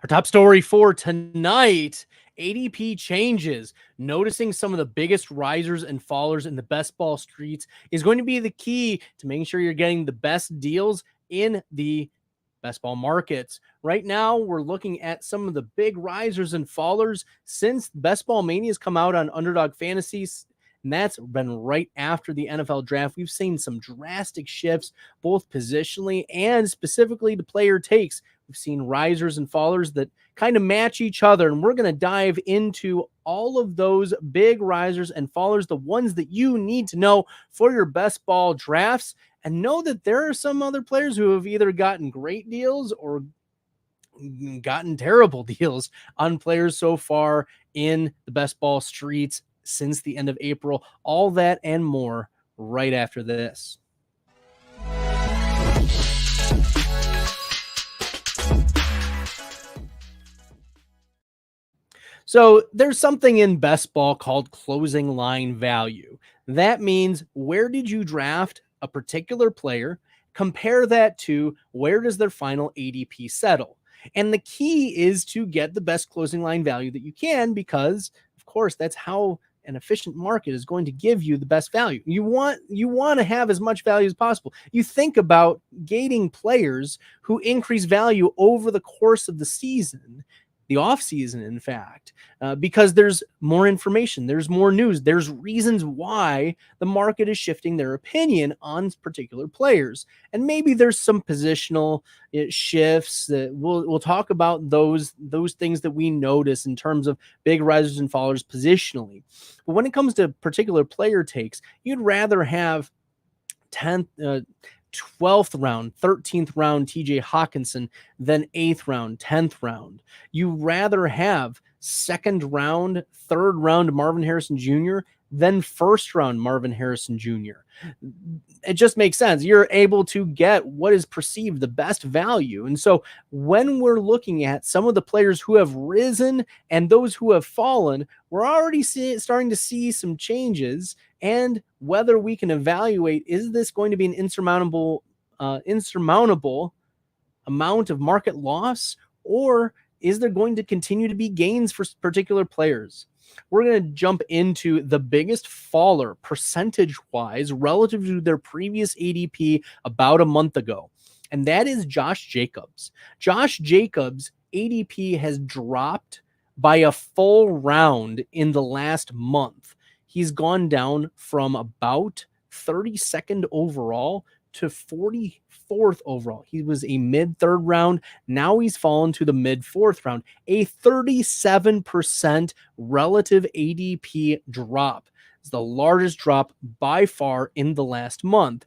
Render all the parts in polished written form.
Our top story for tonight, ADP changes. Noticing some of the biggest risers and fallers in the best ball streets is going to be the key to making sure you're getting the best deals in the best ball markets. Right now, we're looking at some of the big risers and fallers since Best Ball Mania has come out on Underdog Fantasies. And that's been right after the NFL draft. We've seen some drastic shifts, both positionally and specifically the player takes. We've seen risers and fallers that kind of match each other. And we're going to dive into all of those big risers and fallers, the ones that you need to know for your best ball drafts. And know that there are some other players who have either gotten great deals or gotten terrible deals on players so far in the best ball streets since the end of April. All that and more right after this. So there's something in best ball called closing line value. That means where did you draft a particular player? Compare that to where does their final ADP settle? And the key is to get the best closing line value that you can, because of course that's how an efficient market is going to give you the best value. You want to have as much value as possible. You think about gating players who increase value over the course of the season, the off season, in fact, because there's more information, there's more news, there's reasons why the market is shifting their opinion on particular players. And maybe there's some positional shifts that we'll talk about those things that we notice in terms of big risers and fallers positionally. But when it comes to particular player takes, you'd rather have 12th round, 13th round TJ Hockenson than 8th round, 10th round. You rather have 2nd round, 3rd round Marvin Harrison Jr. than 1st round Marvin Harrison Jr. It just makes sense. You're able to get what is perceived the best value. And so when we're looking at some of the players who have risen and those who have fallen, we're already starting to see some changes, and whether we can evaluate, is this going to be an insurmountable amount of market loss, or is there going to continue to be gains for particular players? We're going to jump into the biggest faller percentage-wise relative to their previous ADP about a month ago, and that is Josh Jacobs. Josh Jacobs' ADP has dropped by a full round in the last month. He's gone down from about 32nd overall to 44th overall. He was a mid-3rd round. Now he's fallen to the mid-4th round. A 37% relative ADP drop. It's the largest drop by far in the last month.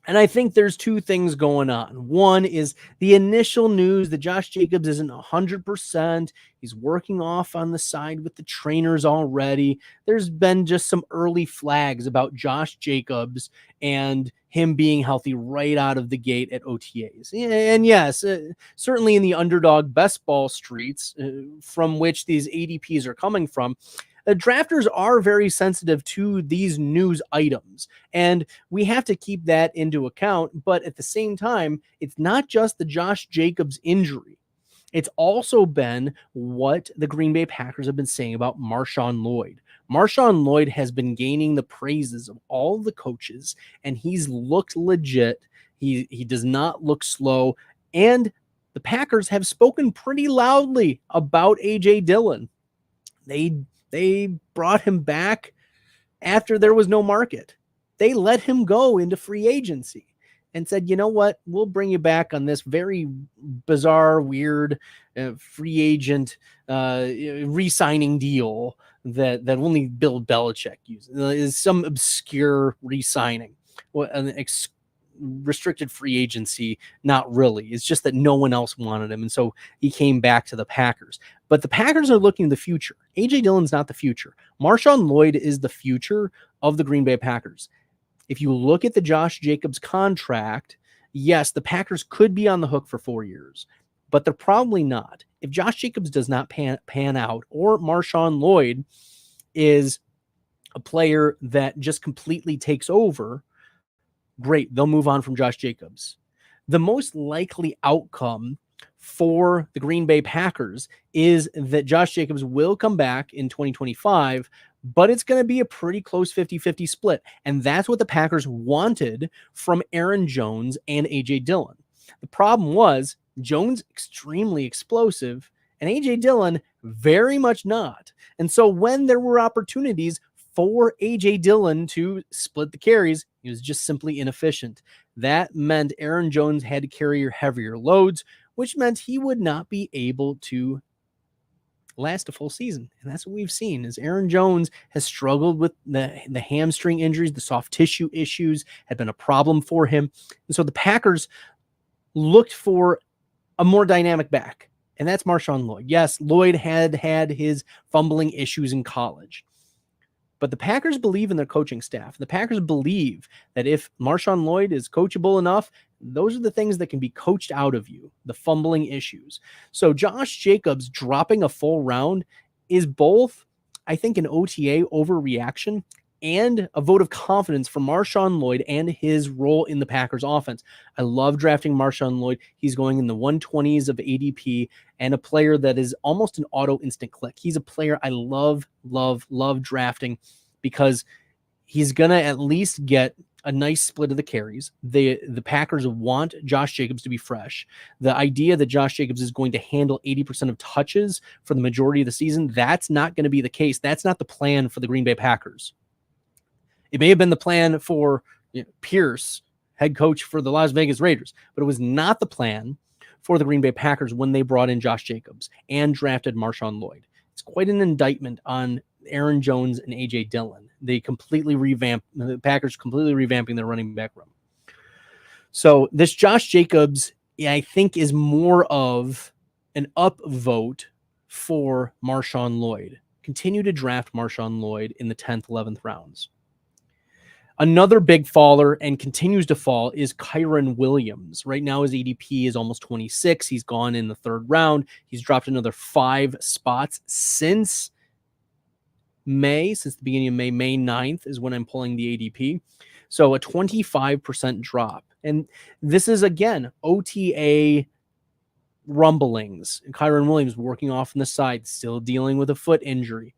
And I think there's two things going on. One is the initial news that Josh Jacobs isn't 100%. He's working off on the side with the trainers already. There's been just some early flags about Josh Jacobs and him being healthy right out of the gate at OTAs. And yes, certainly in the underdog best ball streets from which these ADPs are coming from, drafters are very sensitive to these news items, and we have to keep that into account. But at the same time, it's not just the Josh Jacobs injury. It's also been what the Green Bay Packers have been saying about Marshawn Lloyd. Marshawn Lloyd has been gaining the praises of all the coaches, and he's looked legit. He does not look slow, and the Packers have spoken pretty loudly about A.J. Dillon. They brought him back after there was no market. They let him go into free agency and said, you know what, we'll bring you back on this very bizarre, weird free agent re-signing deal that only Bill Belichick uses. Is some obscure re-signing, an restricted free agency. Not really. It's just that no one else wanted him, and so he came back to the Packers. But the Packers are looking to the future. A.J. Dillon's not the future. Marshawn Lloyd is the future of the Green Bay Packers. If you look at the Josh Jacobs contract, yes, the Packers could be on the hook for 4 years, but they're probably not. If Josh Jacobs does not pan out, or Marshawn Lloyd is a player that just completely takes over, great, they'll move on from Josh Jacobs. The most likely outcome for the Green Bay Packers is that Josh Jacobs will come back in 2025, but it's going to be a pretty close 50-50 split. And that's what the Packers wanted from Aaron Jones and A.J. Dillon. The problem was Jones extremely explosive and A.J. Dillon very much not. And so when there were opportunities for A.J. Dillon to split the carries, he was just simply inefficient. That meant Aaron Jones had to carry heavier loads, which meant he would not be able to last a full season. And that's what we've seen, is Aaron Jones has struggled with the hamstring injuries. The soft tissue issues had been a problem for him. And so the Packers looked for a more dynamic back, and that's Marshawn Lloyd. Yes, Lloyd had his fumbling issues in college, but the Packers believe in their coaching staff. The Packers believe that if Marshawn Lloyd is coachable enough, those are the things that can be coached out of you, the fumbling issues. So Josh Jacobs dropping a full round is both, I think, an OTA overreaction and a vote of confidence for Marshawn Lloyd and his role in the Packers offense. I love drafting Marshawn Lloyd. He's going in the 120s of ADP and a player that is almost an auto instant click. He's a player I love drafting because he's going to at least get a nice split of the carries. The Packers want Josh Jacobs to be fresh. The idea that Josh Jacobs is going to handle 80% of touches for the majority of the season, that's not going to be the case. That's not the plan for the Green Bay Packers. It may have been the plan for Pierce, head coach for the Las Vegas Raiders, but it was not the plan for the Green Bay Packers when they brought in Josh Jacobs and drafted Marshawn Lloyd. It's quite an indictment on Aaron Jones and A.J. Dillon. The Packers completely revamping their running back room. So this Josh Jacobs, I think, is more of an upvote for Marshawn Lloyd. Continue to draft Marshawn Lloyd in the 10th, 11th rounds. Another big faller and continues to fall is Kyren Williams. Right now his ADP is almost 26. He's gone in the 3rd round. He's dropped another 5 spots since the beginning of May. May 9th is when I'm pulling the ADP. So a 25% drop. And this is, again, OTA rumblings. Kyren Williams working off on the side, still dealing with a foot injury.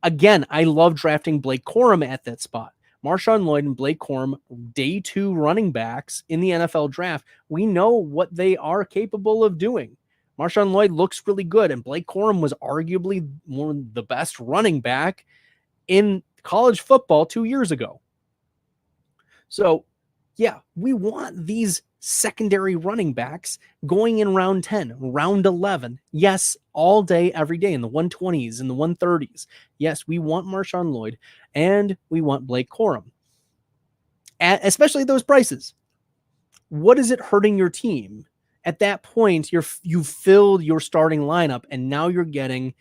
Again, I love drafting Blake Corum at that spot. Marshawn Lloyd and Blake Corum, day 2 running backs in the NFL draft. We know what they are capable of doing. Marshawn Lloyd looks really good, and Blake Corum was arguably one of the best running back in college football 2 years ago. So, yeah, we want these secondary running backs going in round 10, round 11. Yes, all day, every day in the 120s and the 130s. Yes, we want Marshawn Lloyd and we want Blake Corum, especially those prices. What is it hurting your team? At that point, you've filled your starting lineup, and now you're getting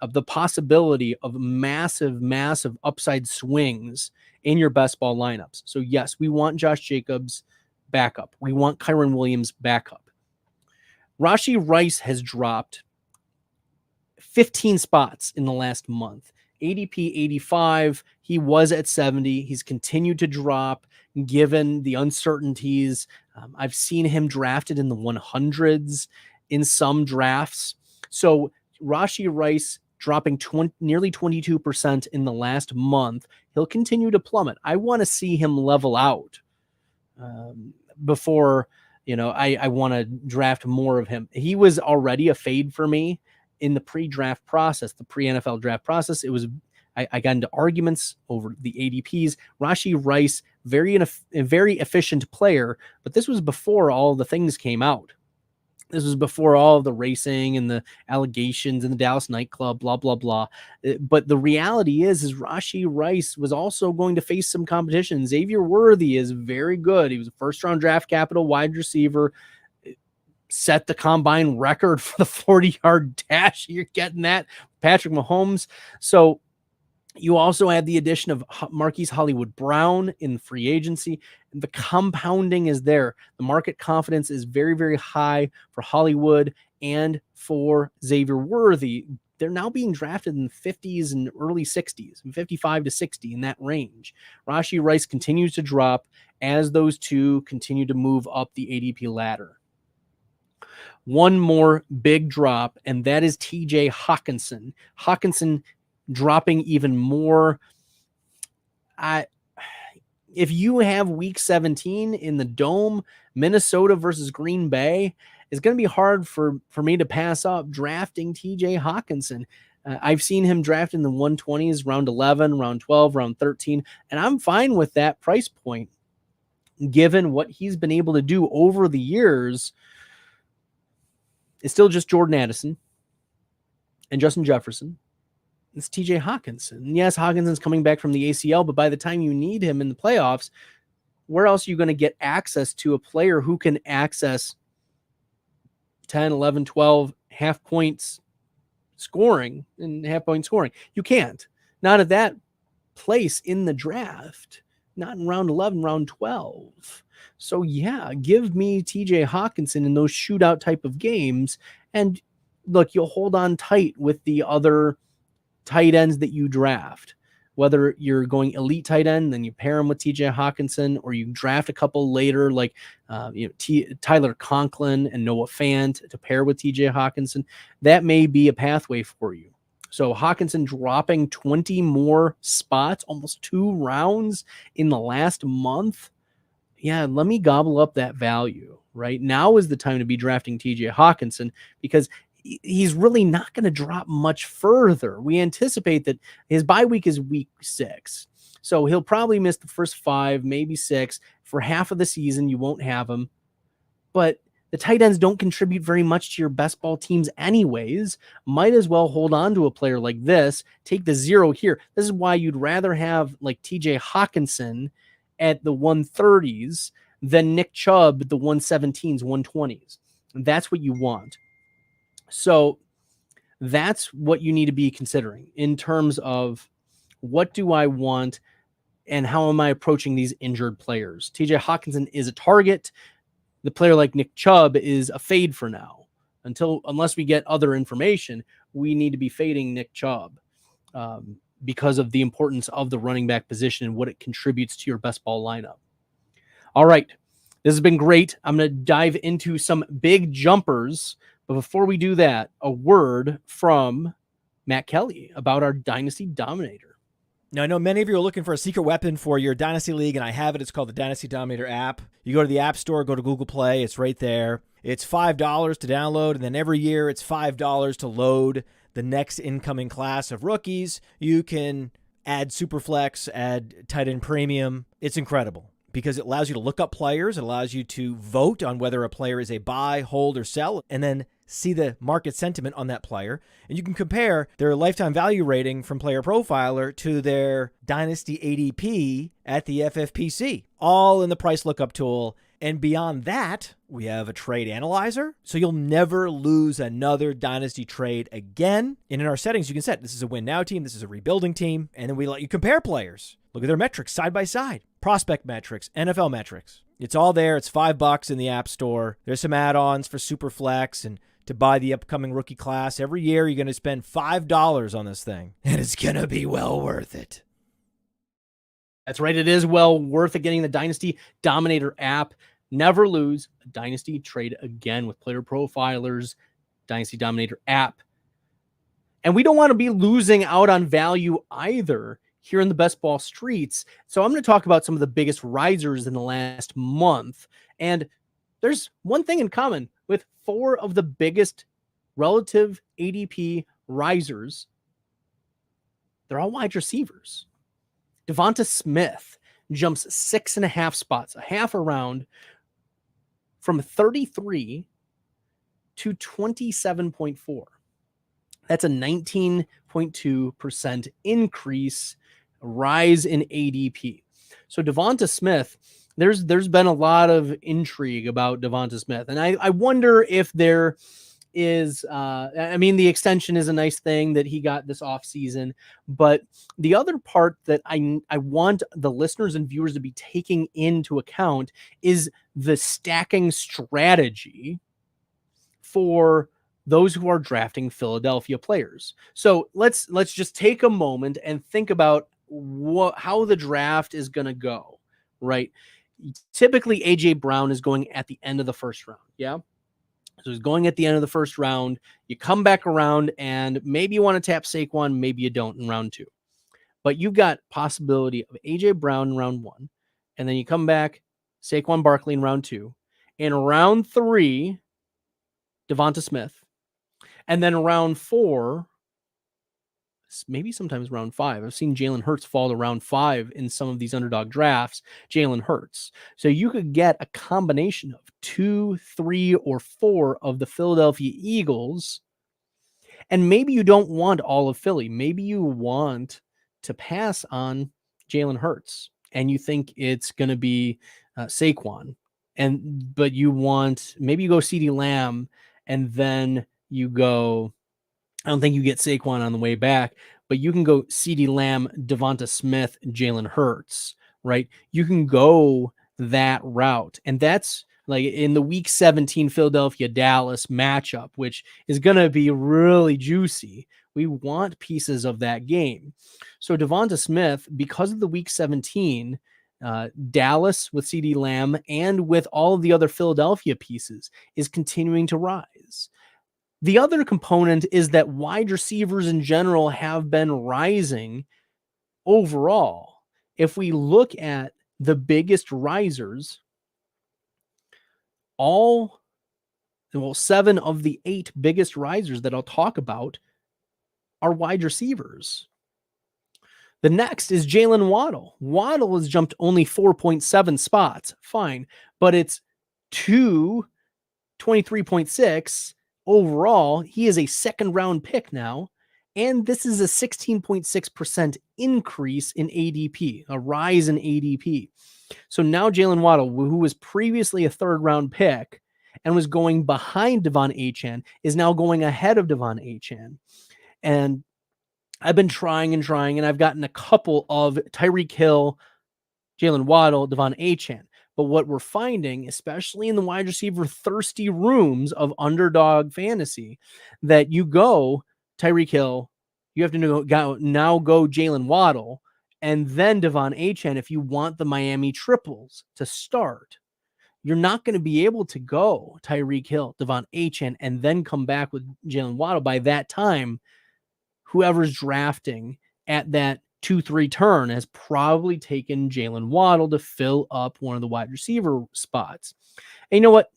the possibility of massive upside swings in your best ball lineups. So yes, we want Josh Jacobs backup. We want Kyren Williams backup. Rashee Rice has dropped 15 spots in the last month. ADP 85. He was at 70. He's continued to drop given the uncertainties. I've seen him drafted in the 100s in some drafts. So Rashee Rice dropping nearly 22% in the last month. He'll continue to plummet. I want to see him level out before, I want to draft more of him. He was already a fade for me in the pre-draft process, the pre-NFL draft process. I got into arguments over the ADPs. Rashee Rice, very efficient player, but this was before all the things came out. This was before all of the racing and the allegations in the Dallas nightclub, blah, blah, blah. But the reality is Rashee Rice was also going to face some competition. Xavier Worthy is very good. He was a first-round draft capital wide receiver, set the combine record for the 40-yard dash. You're getting that, Patrick Mahomes. So you also had the addition of Marquise Hollywood Brown in free agency. The compounding is there. The market confidence is very, very high for Hollywood and for Xavier Worthy. They're now being drafted in the 50s and early 60s, 55 to 60 in that range. Rashee Rice continues to drop as those two continue to move up the ADP ladder. One more big drop, and that is TJ Hockenson. Hockenson dropping even more. If you have week 17 in the Dome, Minnesota versus Green Bay, it's going to be hard for me to pass up drafting TJ Hockenson. I've seen him draft in the 120s, round 11, round 12, round 13, and I'm fine with that price point given what he's been able to do over the years. It's still just Jordan Addison and Justin Jefferson. It's TJ Hockenson. Yes, Hawkinson's coming back from the ACL, but by the time you need him in the playoffs, where else are you going to get access to a player who can access 10, 11, 12 half points scoring and half point scoring? You can't. Not at that place in the draft. Not in round 11, round 12. So yeah, give me TJ Hockenson in those shootout type of games. And look, you'll hold on tight with the other tight ends that you draft, whether you're going elite tight end, then you pair him with TJ Hockenson, or you draft a couple later, like Tyler Conklin and Noah Fant to pair with TJ Hockenson. That may be a pathway for you. So Hockenson dropping 20 more spots, almost 2 rounds in the last month. Yeah, let me gobble up that value. Right now is the time to be drafting TJ Hockenson, because he's really not going to drop much further. We anticipate that his bye week is week 6. So he'll probably miss the first 5, maybe 6. For half of the season, you won't have him. But the tight ends don't contribute very much to your best ball teams anyways. Might as well hold on to a player like this. Take the 0 here. This is why you'd rather have like TJ Hockenson at the 130s than Nick Chubb at the 117s, 120s. That's what you want. So that's what you need to be considering in terms of what do I want and how am I approaching these injured players. TJ Hockenson is a target. The player like Nick Chubb is a fade for now. Unless we get other information, we need to be fading Nick Chubb because of the importance of the running back position and what it contributes to your best ball lineup. All right. This has been great. I'm going to dive into some big jumpers. But before we do that, a word from Matt Kelly about our Dynasty Dominator. Now, I know many of you are looking for a secret weapon for your Dynasty League, and I have it. It's called the Dynasty Dominator app. You go to the App Store, go to Google Play. It's right there. It's $5 to download, and then every year it's $5 to load the next incoming class of rookies. You can add Superflex, add tight end premium. It's incredible, because it allows you to look up players. It allows you to vote on whether a player is a buy, hold, or sell, and then see the market sentiment on that player. And you can compare their lifetime value rating from Player Profiler to their Dynasty ADP at the FFPC, all in the price lookup tool. And beyond that, we have a trade analyzer, so you'll never lose another Dynasty trade again. And in our settings, you can set this is a win now team, this is a rebuilding team, and then we let you compare players. Look at their metrics side by side. Prospect metrics, NFL metrics. It's all there. It's $5 in the App Store. There's some add-ons for Superflex and to buy the upcoming rookie class. Every year, you're going to spend $5 on this thing, and it's going to be well worth it. That's right. It is well worth it getting the Dynasty Dominator app. Never lose a Dynasty trade again with Player Profiler's Dynasty Dominator app. And we don't want to be losing out on value either here in the best ball streets. So I'm going to talk about some of the biggest risers in the last month. And there's one thing in common with 4 of the biggest relative ADP risers. They're all wide receivers. DeVonta Smith jumps 6.5 spots, a half a round, from 33 to 27.4. That's a 19.2% increase, rise in ADP. So DeVonta Smith, there's been a lot of intrigue about DeVonta Smith. And I wonder if there is, the extension is a nice thing that he got this offseason. But the other part that I want the listeners and viewers to be taking into account is the stacking strategy for those who are drafting Philadelphia players. So let's just take a moment and think about how the draft is going to go, right? Typically, AJ Brown is going at the end of the first round. Yeah. So he's going at the end of the first round. You come back around and maybe you want to tap Saquon, maybe you don't in round 2. But you've got possibility of AJ Brown in round 1. And then you come back, Saquon Barkley in round 2. In round 3, DeVonta Smith. And then round 4, maybe sometimes round 5. I've seen Jalen Hurts fall to round 5 in some of these underdog drafts. Jalen Hurts. So you could get a combination of 2, 3, or 4 of the Philadelphia Eagles. And maybe you don't want all of Philly. Maybe you want to pass on Jalen Hurts and you think it's going to be Saquon. But you want, maybe you go CeeDee Lamb and then you go, I don't think you get Saquon on the way back, but you can go CeeDee Lamb, DeVonta Smith, Jalen Hurts, right? You can go that route. And that's like in the week 17 Philadelphia-Dallas matchup, which is going to be really juicy. We want pieces of that game. So DeVonta Smith, because of the week 17, Dallas with CeeDee Lamb and with all of the other Philadelphia pieces is continuing to rise. The other component is that wide receivers in general have been rising overall. If we look at the biggest risers, 7 of the 8 biggest risers that I'll talk about are wide receivers. The next is Jaylen Waddle. Waddle has jumped only 4.7 spots. Fine. But it's 23.6 overall. He is a second round pick now. And this is a 16.6% increase in ADP, a rise in ADP. So now Jaylen Waddle, who was previously a third round pick and was going behind Devon Achane, is now going ahead of Devon Achane. And I've been trying, and I've gotten a couple of Tyreek Hill, Jaylen Waddle, Devon Achane. But what we're finding, especially in the wide receiver thirsty rooms of underdog fantasy, that you go Tyreek Hill, you have to now go Jaylen Waddle, and then Devon Achane if you want the Miami triples to start. You're not going to be able to go Tyreek Hill, Devon Achane, and then come back with Jaylen Waddle. By that time, whoever's drafting at that 2-3 turn has probably taken Jaylen Waddle to fill up one of the wide receiver spots. And you know what?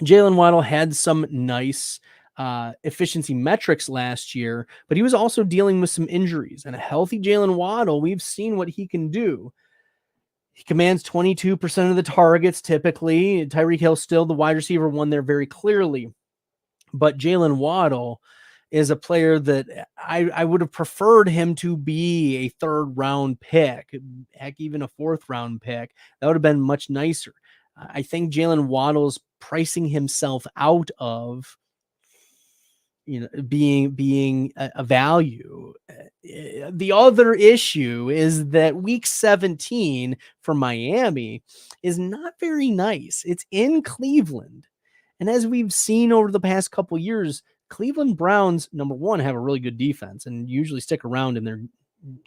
Jaylen Waddle had some nice efficiency metrics last year, but he was also dealing with some injuries. And a healthy Jaylen Waddle, we've seen what he can do. He commands 22% of the targets typically. Tyreek Hill still the wide receiver one there very clearly. But Jaylen Waddle is a player that I would have preferred him to be a third round pick, heck, even a fourth round pick. That would have been much nicer. I think Jaylen Waddle's pricing himself out of, being a value. The other issue is that week 17 for Miami is not very nice. It's in Cleveland. And as we've seen over the past couple years, Cleveland Browns, number one, have a really good defense and usually stick around in their,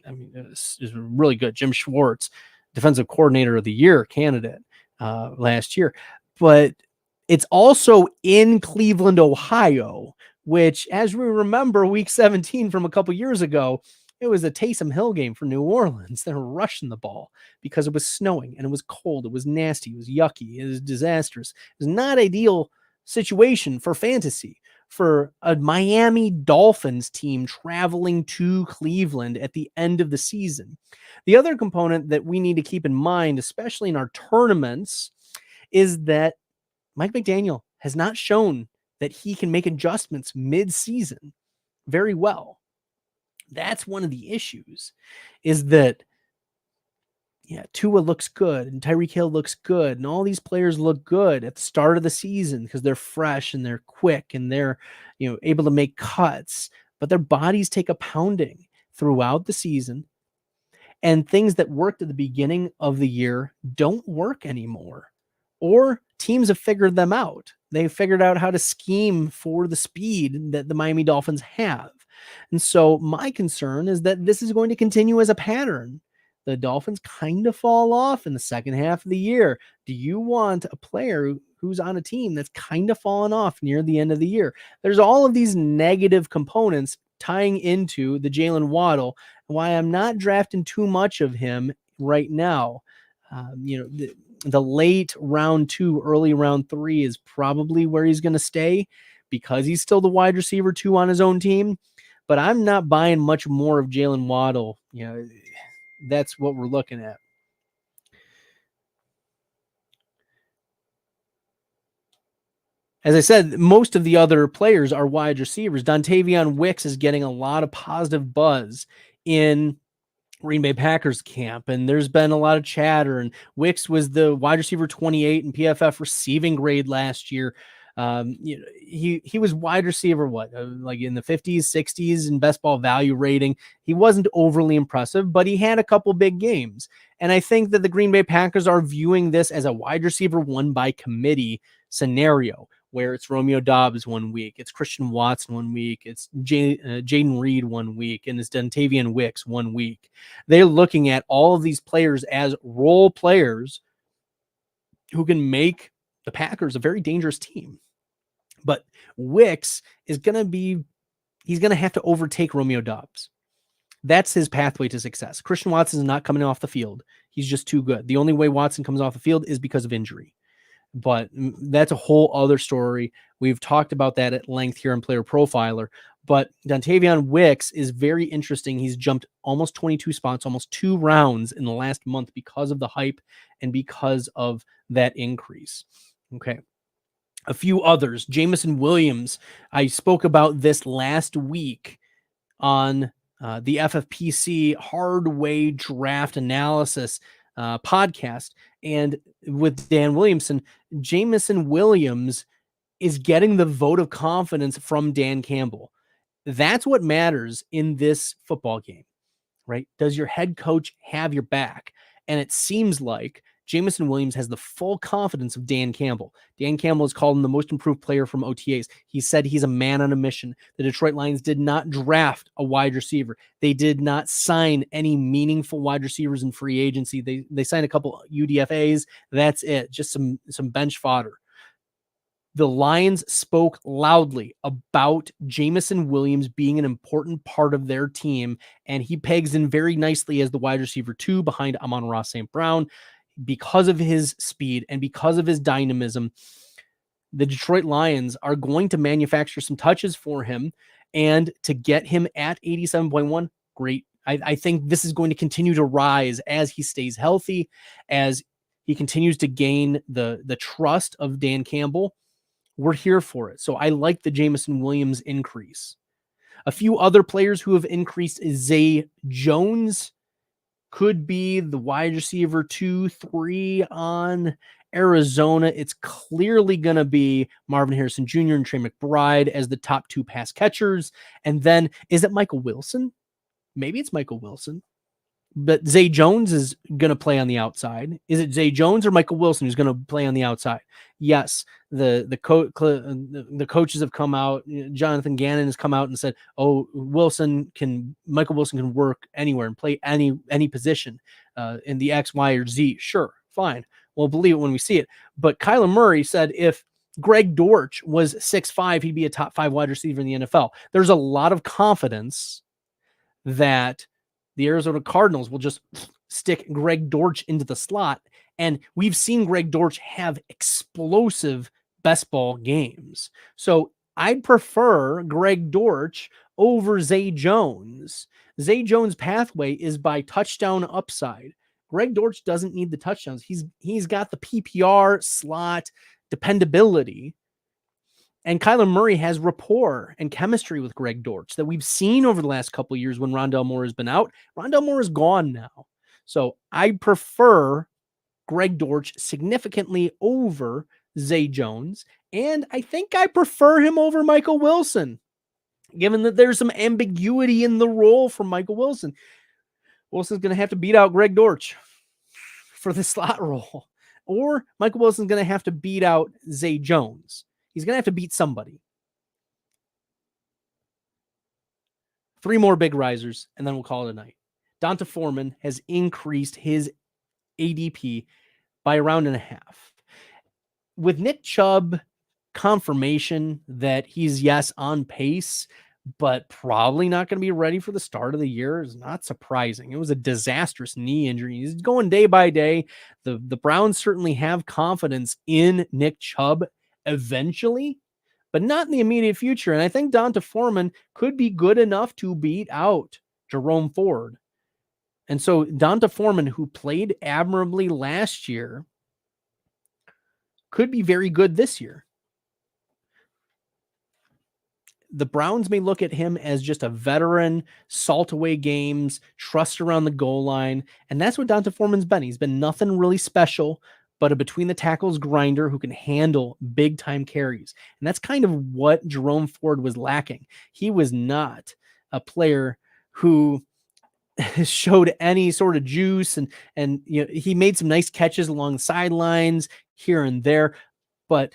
is really good. Jim Schwartz, defensive coordinator of the year candidate last year. But it's also in Cleveland, Ohio, which, as we remember, week 17 from a couple years ago, it was a Taysom Hill game for New Orleans. They were rushing the ball because it was snowing and it was cold. It was nasty. It was yucky. It was disastrous. It was not ideal situation for fantasy for a Miami Dolphins team traveling to Cleveland at the end of the season. The other component that we need to keep in mind, especially in our tournaments, is that Mike McDaniel has not shown that he can make adjustments mid-season very well. That's one of the issues, is that, yeah, Tua looks good and Tyreek Hill looks good and all these players look good at the start of the season because they're fresh and they're quick and they're, able to make cuts, but their bodies take a pounding throughout the season, and things that worked at the beginning of the year don't work anymore, or teams have figured them out. They figured out how to scheme for the speed that the Miami Dolphins have. And so my concern is that this is going to continue as a pattern. The Dolphins kind of fall off in the second half of the year. Do you want a player who's on a team that's kind of fallen off near the end of the year? There's all of these negative components tying into the Jaylen Waddle, and why I'm not drafting too much of him right now. The late round 2, early round 3 is probably where he's going to stay because he's still the wide receiver 2 on his own team. But I'm not buying much more of Jaylen Waddle. That's what we're looking at. As I said, most of the other players are wide receivers. Dontavion Wicks is getting a lot of positive buzz in Green Bay Packers camp, and there's been a lot of chatter, and Wicks was the wide receiver 28 in PFF receiving grade last year. He was wide receiver, like in the 50s, 60s in best ball value rating. He wasn't overly impressive, but he had a couple big games. And I think that the Green Bay Packers are viewing this as a wide receiver 1 by committee scenario, where it's Romeo Dobbs 1 week, it's Christian Watson 1 week, it's Jaden Reed 1 week, and it's Dontavion Wicks 1 week. They're looking at all of these players as role players who can make the Packers a very dangerous team. But Wicks is going to have to overtake Romeo Dobbs. That's his pathway to success. Christian Watson is not coming off the field. He's just too good. The only way Watson comes off the field is because of injury. But that's a whole other story. We've talked about that at length here on Player Profiler. But Dontavion Wicks is very interesting. He's jumped almost 22 spots, almost 2 rounds in the last month because of the hype and because of that increase. Okay. A few others. Jameson Williams. I spoke about this last week on the FFPC Hard Way Draft Analysis podcast. And with Dan Williamson, Jameson Williams is getting the vote of confidence from Dan Campbell. That's what matters in this football game, right? Does your head coach have your back? And it seems like Jameson Williams has the full confidence of Dan Campbell. Dan Campbell is called him the most improved player from OTAs. He said he's a man on a mission. The Detroit Lions did not draft a wide receiver. They did not sign any meaningful wide receivers in free agency. They signed a couple UDFAs. That's it. Just some bench fodder. The Lions spoke loudly about Jameson Williams being an important part of their team, and he pegs in very nicely as the wide receiver 2 behind Amon-Ra St. Brown. Because of his speed and because of his dynamism, the Detroit Lions are going to manufacture some touches for him, and to get him at 87.1, great. I think this is going to continue to rise as he stays healthy, as he continues to gain the trust of Dan Campbell. We're here for it. So I like the Jameson Williams increase. A few other players who have increased is Zay Jones. Could be the wide receiver 2-3 on Arizona. It's clearly going to be Marvin Harrison Jr. and Trey McBride as the top 2 pass catchers. And then, is it Michael Wilson? Maybe it's Michael Wilson. But Zay Jones is going to play on the outside. Is it Zay Jones or Michael Wilson who's going to play on the outside? Yes, the coaches have come out. Jonathan Gannon has come out and said, "Oh, Michael Wilson can work anywhere and play any position in the X, Y, or Z." Sure, fine. We'll believe it when we see it. But Kyler Murray said if Greg Dortch was 6'5", he'd be a top 5 wide receiver in the NFL. There's a lot of confidence that the Arizona Cardinals will just stick Greg Dortch into the slot. And we've seen Greg Dortch have explosive best ball games. So I'd prefer Greg Dortch over Zay Jones. Zay Jones' pathway is by touchdown upside. Greg Dortch doesn't need the touchdowns. He's got the PPR slot dependability. And Kyler Murray has rapport and chemistry with Greg Dortch that we've seen over the last couple of years when Rondale Moore has been out. Rondale Moore is gone now. So I prefer Greg Dortch significantly over Zay Jones. And I think I prefer him over Michael Wilson, given that there's some ambiguity in the role for Michael Wilson. Wilson's going to have to beat out Greg Dortch for the slot role. Or Michael Wilson's going to have to beat out Zay Jones. He's going to have to beat somebody. 3 more big risers, and then we'll call it a night. D'Onta Foreman has increased his ADP by a round and a half. With Nick Chubb confirmation that he's, yes, on pace, but probably not going to be ready for the start of the year is not surprising. It was a disastrous knee injury. He's going day by day. The Browns certainly have confidence in Nick Chubb eventually, but not in the immediate future. And I think D'Onta Foreman could be good enough to beat out Jerome Ford. And so D'Onta Foreman, who played admirably last year, could be very good this year. The Browns may look at him as just a veteran, salt away games, trust around the goal line. And that's what D'Onta Foreman's been. He's been nothing really special, but a between the tackles grinder who can handle big time carries. And that's kind of what Jerome Ford was lacking. He was not a player who showed any sort of juice, and you know, he made some nice catches along the sidelines here and there, but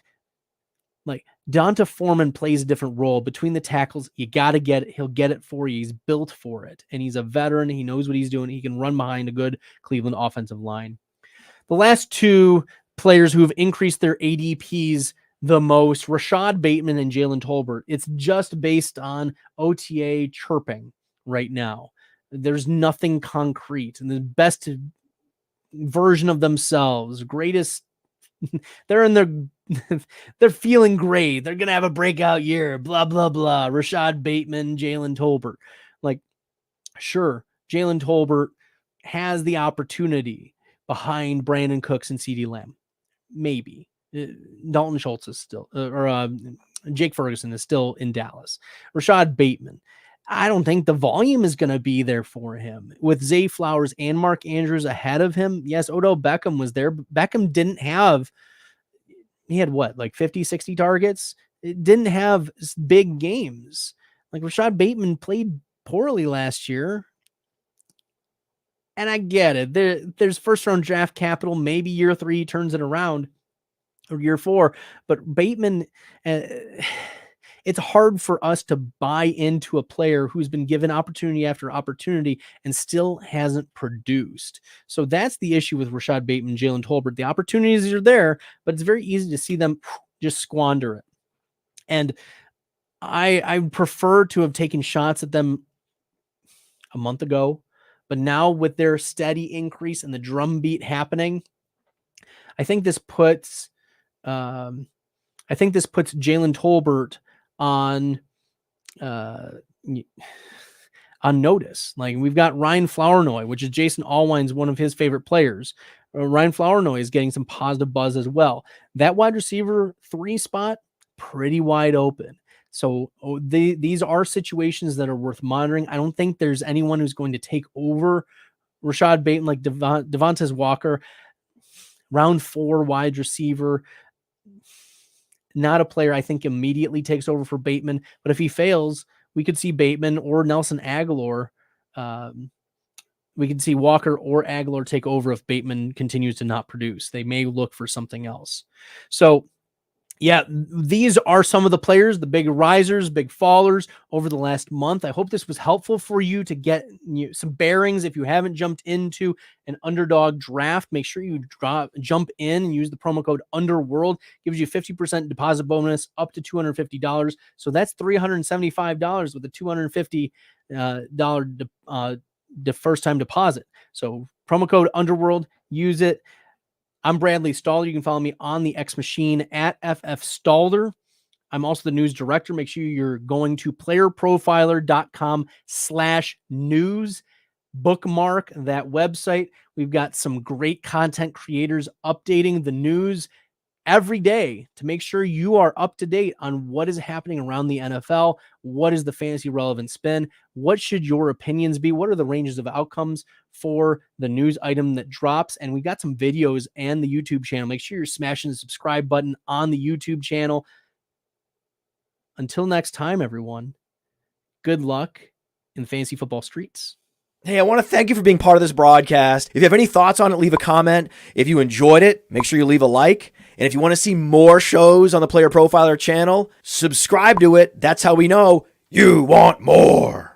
like D'Onta Foreman plays a different role between the tackles. You got to get it. He'll get it for you. He's built for it, and he's a veteran. He knows what he's doing. He can run behind a good Cleveland offensive line. The last 2 players who have increased their ADPs the most, Rashad Bateman and Jalen Tolbert. It's just based on OTA chirping right now. There's nothing concrete, and the best version of themselves, greatest. They're in they're feeling great. They're going to have a breakout year, blah, blah, blah. Rashad Bateman, Jalen Tolbert. Like, sure, Jalen Tolbert has the opportunity behind Brandon Cooks and CeeDee Lamb. Maybe. Dalton Schultz is still, Jake Ferguson is still in Dallas. Rashad Bateman, I don't think the volume is going to be there for him. With Zay Flowers and Mark Andrews ahead of him, yes, Odell Beckham was there. But Beckham didn't have, he had what, like 50, 60 targets? It didn't have big games. Like Rashad Bateman played poorly last year. And I get it. There's first round draft capital. Maybe year 3 turns it around, or year 4. But Bateman, it's hard for us to buy into a player who's been given opportunity after opportunity and still hasn't produced. So that's the issue with Rashad Bateman, Jalen Tolbert. The opportunities are there, but it's very easy to see them just squander it. And I prefer to have taken shots at them a month ago, but now with their steady increase and the drumbeat happening, I think this puts Jalen Tolbert on notice. Like, we've got Ryan Flournoy, which is Jason Allwine's one of his favorite players. Ryan Flournoy is getting some positive buzz as well. That wide receiver 3 spot, pretty wide open. So these are situations that are worth monitoring. I don't think there's anyone who's going to take over Rashad Bateman like Devontae Walker, round 4 wide receiver. Not a player I think immediately takes over for Bateman, but if he fails, we could see Bateman or Nelson Aguilar. We could see Walker or Aguilar take over if Bateman continues to not produce. They may look for something else. So, yeah, these are some of the players, the big risers, big fallers over the last month. I hope this was helpful for you to get some bearings. If you haven't jumped into an underdog draft, make sure you jump in and use the promo code UNDERWORLD. Gives you 50% deposit bonus up to $250. So that's $375 with a $250 the first time deposit. So promo code UNDERWORLD, use it. I'm Bradley Stalder. You can follow me on the X Machine at FF Stalder. I'm also the news director. Make sure you're going to playerprofiler.com/news. Bookmark that website. We've got some great content creators updating the news every day to make sure you are up to date on what is happening around the NFL. What is the fantasy relevant spin? What should your opinions be? What are the ranges of outcomes for the news item that drops? And we got some videos and the YouTube channel. Make sure you're smashing the subscribe button on the YouTube channel. Until next time, everyone, good luck in the fantasy football streets. Hey, I want to thank you for being part of this broadcast. If you have any thoughts on it, leave a comment. If you enjoyed it, make sure you leave a like. And if you want to see more shows on the Player Profiler channel, subscribe to it. That's how we know you want more.